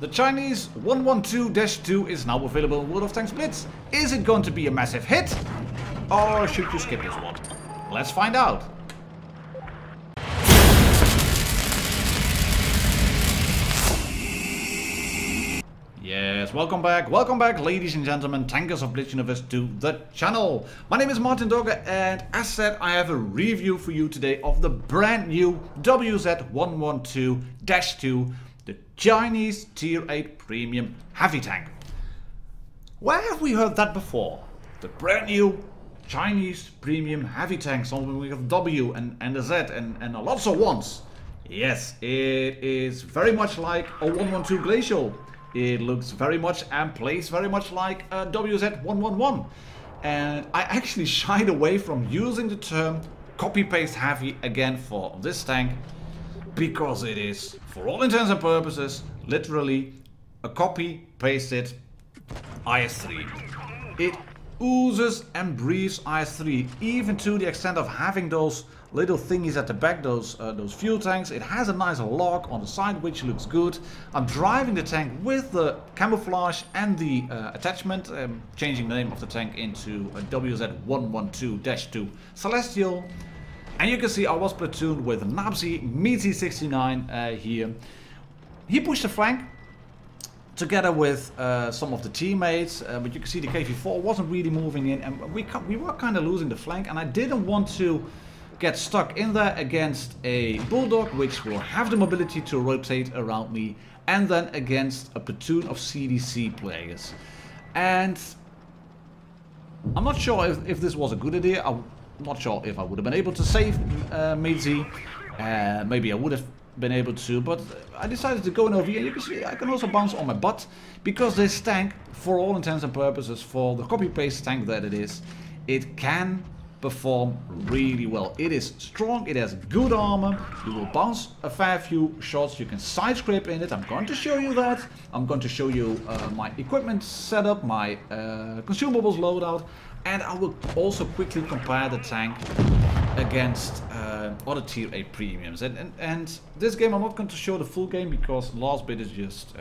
The Chinese 112-2 is now available in WoT Blitz. Is it going to be a massive hit? Or should you skip this one? Let's find out. Yes, welcome back ladies and gentlemen, tankers of Blitz Universe to the channel. My name is Martindogger and as said I have a review for you today of the brand new WZ-112-2, the Chinese Tier 8 Premium Heavy Tank. Where have we heard that before? The brand new Chinese Premium Heavy Tank, something with a W and a Z and lots of ones. Yes, it is very much like a 112 Glacial. It looks very much and plays very much like a WZ-111. And I actually shied away from using the term copy-paste heavy again for this tank, because it is, for all intents and purposes, literally a copy-pasted IS-3. It oozes and breathes IS-3, even to the extent of having those little thingies at the back, those fuel tanks. It has a nice lock on the side which looks good. I'm driving the tank with the camouflage and the attachment, changing the name of the tank into a WZ-112-2 Celestial. And you can see I was platooned with Nabzi Meaty69 here. He pushed the flank together with some of the teammates, but you can see the KV-4 wasn't really moving in, and we were kind of losing the flank, and I didn't want to get stuck in there against a Bulldog, which will have the mobility to rotate around me, and then against a platoon of CDC players. And I'm not sure if this was a good idea. I'm not sure if I would have been able to save Meaty. Maybe I would have been able to, but I decided to go in OV, and you can see I can also bounce on my butt, because this tank, for all intents and purposes, for the copy-paste tank that it is, it can perform really well. It is strong, it has good armor, you will bounce a fair few shots, you can side scrape in it. I'm going to show you that. I'm going to show you my equipment setup, my consumables loadout, and I will also quickly compare the tank against other Tier 8 premiums. And this game I'm not going to show the full game, because the last bit is just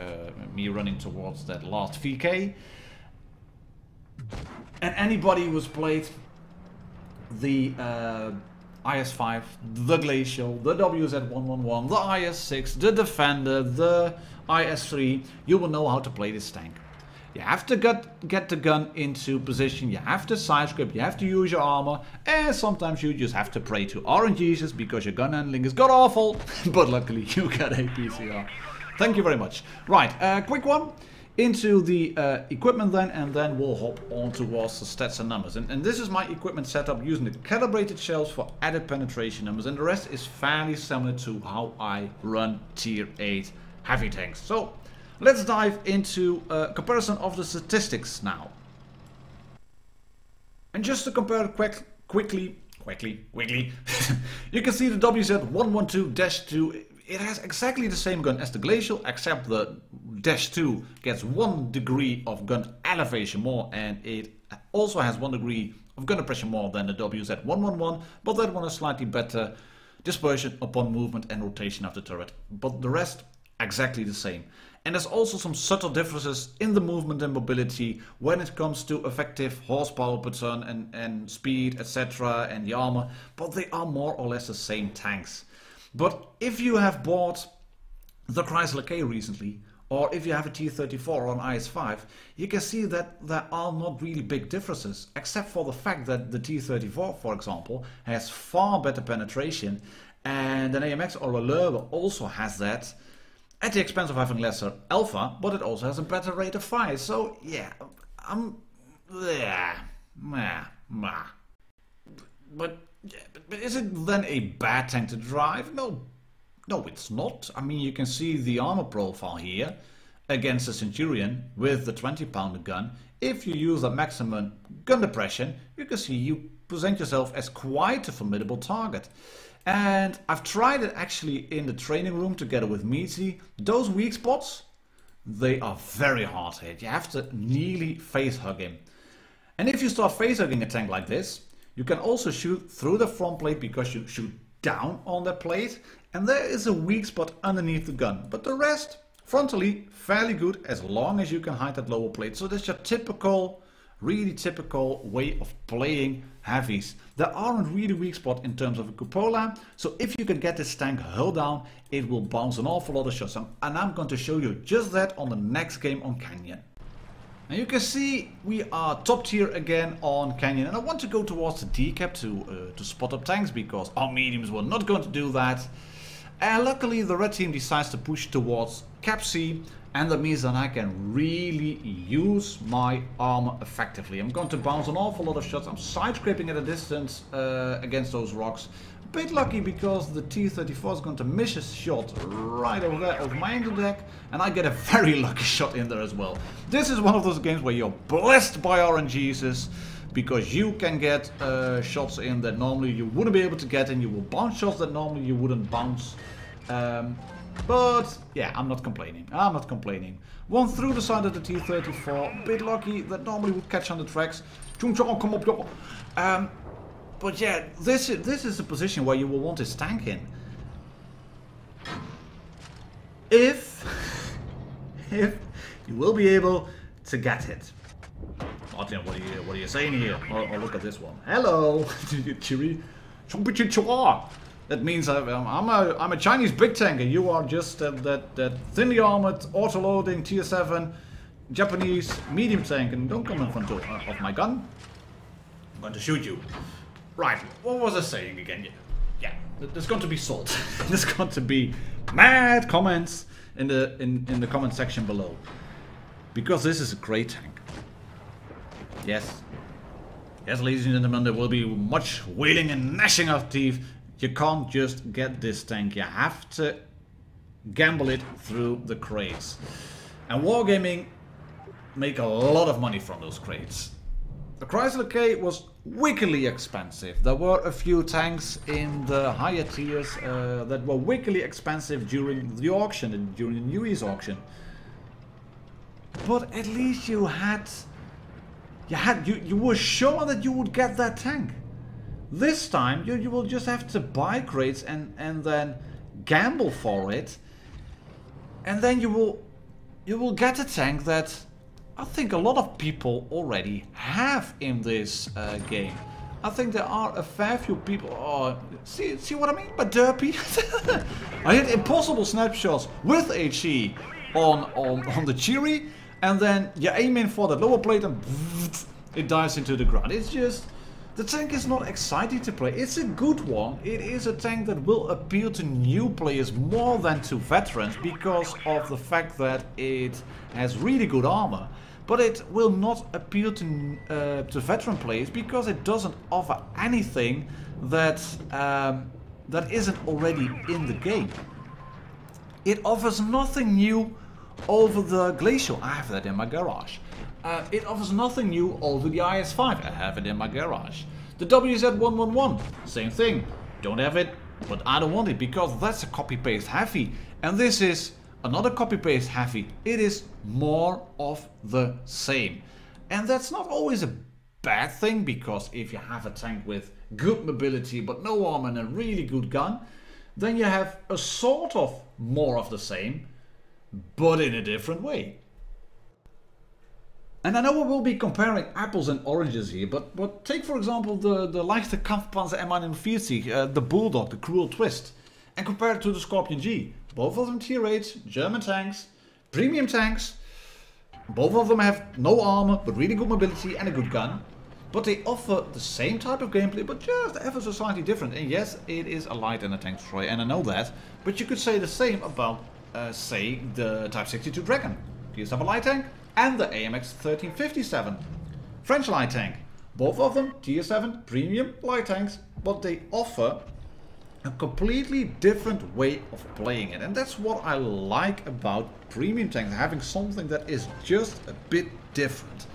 me running towards that last VK. And anybody who's played the IS-5, the Glacial, the WZ-111, the IS-6, the Defender, the IS-3, you will know how to play this tank. You have to get the gun into position, you have to side script, you have to use your armor, and sometimes you just have to pray to RNGs because your gun handling is god awful, but luckily you get a PCR. Thank you very much. Right, quick one into the equipment then, and then we'll hop on towards the stats and numbers. And this is my equipment setup using the calibrated shells for added penetration numbers, and the rest is fairly similar to how I run Tier 8 heavy tanks. So let's dive into a comparison of the statistics now. And just to compare quickly, you can see the WZ-112-2, it has exactly the same gun as the Glacial, except the -2 gets 1 degree of gun elevation more, and it also has 1 degree of gun pressure more than the WZ-111, but that one has slightly better dispersion upon movement and rotation of the turret. But the rest, exactly the same. And there's also some subtle differences in the movement and mobility when it comes to effective horsepower per turn and speed, etc., and the armor, but they are more or less the same tanks. But if you have bought the Chrysler K recently, or if you have a T-34 on IS-5, you can see that there are not really big differences, except for the fact that the T-34, for example, has far better penetration, and an AMX or a Löwe also has that, at the expense of having lesser alpha, but it also has a better rate of fire. So yeah, But is it then a bad tank to drive? No, it's not. I mean, you can see the armor profile here against the Centurion with the 20-pounder gun. If you use the maximum gun depression, you can see you present yourself as quite a formidable target. And I've tried it actually in the training room together with Meaty. Those weak spots, they are very hard hit. You have to nearly face hug him. And if you start face hugging a tank like this, you can also shoot through the front plate because you shoot down on that plate, and there is a weak spot underneath the gun. But the rest, Frontally, fairly good as long as you can hide that lower plate. So that's your typical, really typical way of playing heavies. There aren't really weak spot in terms of a cupola. So if you can get this tank hull down, it will bounce an awful lot of shots. And I'm going to show you just that on the next game on Canyon. Now you can see we are top tier again on Canyon, and I want to go towards the D-cap to spot up tanks because our mediums were not going to do that. And luckily the red team decides to push towards cap C, and that means that I can really use my armor effectively. I'm going to bounce an awful lot of shots. I'm side scraping at a distance against those rocks. A bit lucky because the T-34 is going to miss a shot right over there over my angle deck, and I get a very lucky shot in there as well. This is one of those games where you're blessed by RNGs because you can get shots in that normally you wouldn't be able to get, and you will bounce shots that normally you wouldn't bounce. But yeah, I'm not complaining. I'm not complaining. One through the side of the T-34, a bit lucky that normally would catch on the tracks. Come up, yo. But yeah, this is the position where you will want this tank in. If you will be able to get it. Martin, what are you saying here? Oh, look at this one. Hello, Chiri. That means I'm a Chinese big tank, and you are just that thinly armored, auto-loading tier 7 Japanese medium tank. And don't come in front of my gun. I'm going to shoot you. Right, what was I saying again? Yeah, there's going to be salt. There's going to be mad comments in the comment section below, because this is a great tank. Yes, ladies and gentlemen, there will be much wailing and gnashing of teeth. You can't just get this tank. You have to gamble it through the crates. And Wargaming make a lot of money from those crates. The Chrysler K was wickedly expensive. There were a few tanks in the higher tiers that were wickedly expensive during the auction, during the New Year's auction. But at least you were sure that you would get that tank. This time you will just have to buy crates and then gamble for it, and then you will get a tank that I think a lot of people already have in this game. I think there are a fair few people. Oh, see what I mean by derpy? I hit impossible snapshots with HE on the Cheery, and then you aim in for the lower plate and it dives into the ground. It's just, the tank is not exciting to play. It's a good one. It is a tank that will appeal to new players more than to veterans because of the fact that it has really good armor. But it will not appeal to veteran players because it doesn't offer anything that that isn't already in the game. It offers nothing new over the Glacial. I have that in my garage. It offers nothing new over the IS-5. I have it in my garage. The WZ-112, same thing. Don't have it, but I don't want it because that's a copy-paste heavy. And this is another copy-paste heavy. It is more of the same. And that's not always a bad thing, because if you have a tank with good mobility but no armor and a really good gun, then you have a sort of more of the same, but in a different way. And I know we will be comparing apples and oranges here, but take for example the leichte Kampfpanzer M41, the Bulldog, the Cruel Twist, and compare it to the Scorpion G. Both of them tier 8, German tanks, premium tanks. Both of them have no armor, but really good mobility and a good gun. But they offer the same type of gameplay, but just ever so slightly different. And yes, it is a light and a tank destroyer, and I know that. But you could say the same about, say, the Type 62 Dragon. Here's a light tank, and the AMX 1357 French light tank. Both of them tier 7 premium light tanks, but they offer a completely different way of playing it. And that's what I like about premium tanks, having something that is just a bit different.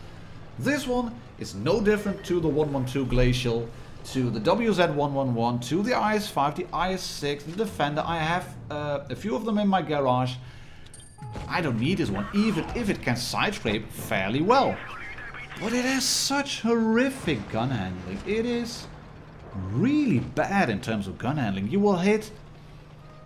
This one is no different to the 112 Glacial, to the WZ-111, to the IS-5, the IS-6, the Defender. I have a few of them in my garage. I don't need this one, even if it can side scrape fairly well. But it has such horrific gun handling. It is really bad in terms of gun handling. You will hit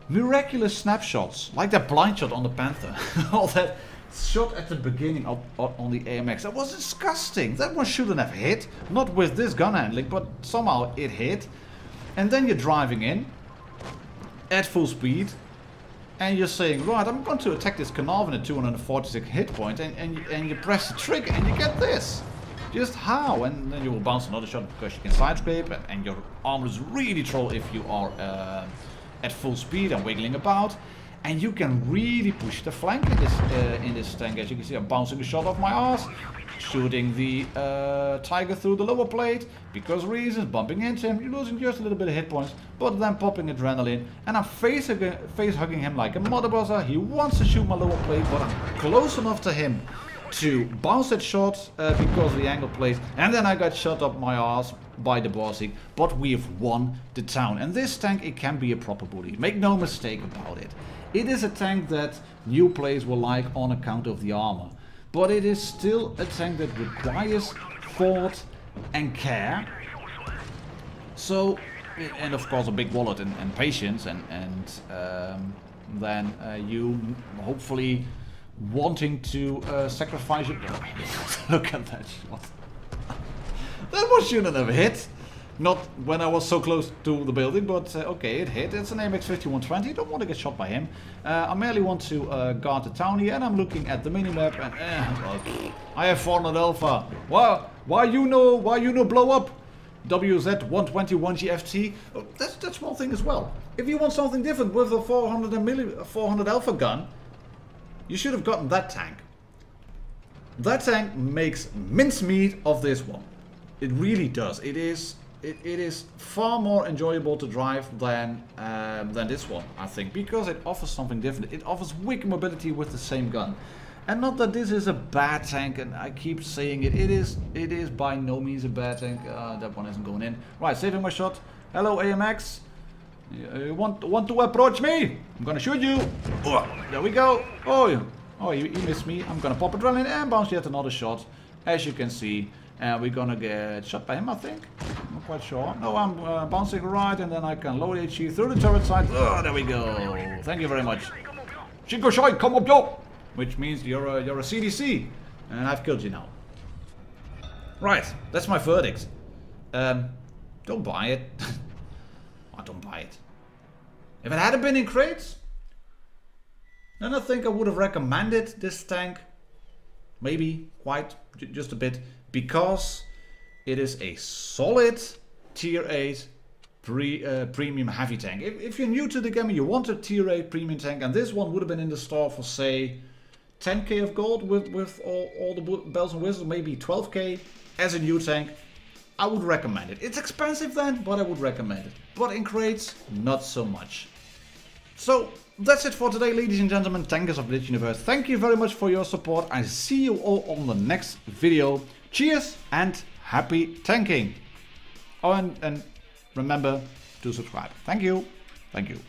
miraculous snapshots, like that blind shot on the Panther. All that shot at the beginning on the AMX. That was disgusting. That one shouldn't have hit. Not with this gun handling, but somehow it hit. And then you're driving in at full speed. And you're saying, right, I'm going to attack this Carnarvon at 246 hit point. And you press the trigger and you get this. Just how? And then you will bounce another shot because you can side scrape. And your armor is really troll if you are at full speed and wiggling about. And you can really push the flank in this tank. As you can see, I'm bouncing a shot off my ass. Shooting the Tiger through the lower plate. Because reasons, bumping into him. You're losing just a little bit of hit points. But then popping adrenaline. And I'm face hugging him like a mother buzzer. He wants to shoot my lower plate. But I'm close enough to him to bounce that shot because of the angle plate. And then I got shot up my ass by the bossy. But we have won the town. And this tank, it can be a proper bully. Make no mistake about it. It is a tank that new players will like on account of the armor. But it is still a tank that requires thought and care. So, and of course a big wallet and patience. And then you hopefully wanting to sacrifice it. Look at that shot. That one shouldn't have hit. Not when I was so close to the building, but okay, it hit. It's an AMX 5120. Don't want to get shot by him. I merely want to guard the town here, and I'm looking at the minimap. And well, I have 400 alpha. Why you know blow up? WZ-112-2 FT. Oh, that's one thing as well. If you want something different with a 400 alpha gun, you should have gotten that tank. That tank makes mincemeat of this one. It really does. It is far more enjoyable to drive than this one, I think, because it offers something different. It offers wicked mobility with the same gun. And not that this is a bad tank, and I keep saying it. It is by no means a bad tank. That one isn't going in. Right, saving my shot. Hello, AMX. You want to approach me? I'm gonna shoot you. Oh, there we go. Oh, he missed me. I'm gonna pop adrenaline and bounce yet another shot. As you can see. And we're gonna get shot by him, I think. I'm not quite sure. No, I'm bouncing right, and then I can load HE through the turret side. Oh, there we go. Thank you very much. Shinkoshai, come up, yo! Which means you're a CDC, and I've killed you now. Right, that's my verdict. Don't buy it. I don't buy it. If it hadn't been in crates, then I think I would have recommended this tank. Maybe quite just a bit. Because it is a solid tier 8 premium heavy tank. If you're new to the game and you want a tier 8 premium tank, and this one would have been in the store for say 10k of gold with all the bells and whistles, maybe 12k as a new tank, I would recommend it. It's expensive then, but I would recommend it. But in crates, not so much. So that's it for today, ladies and gentlemen, tankers of Blitz Universe. Thank you very much for your support. I see you all on the next video. Cheers and happy tanking. Oh, and remember to subscribe. Thank you. Thank you.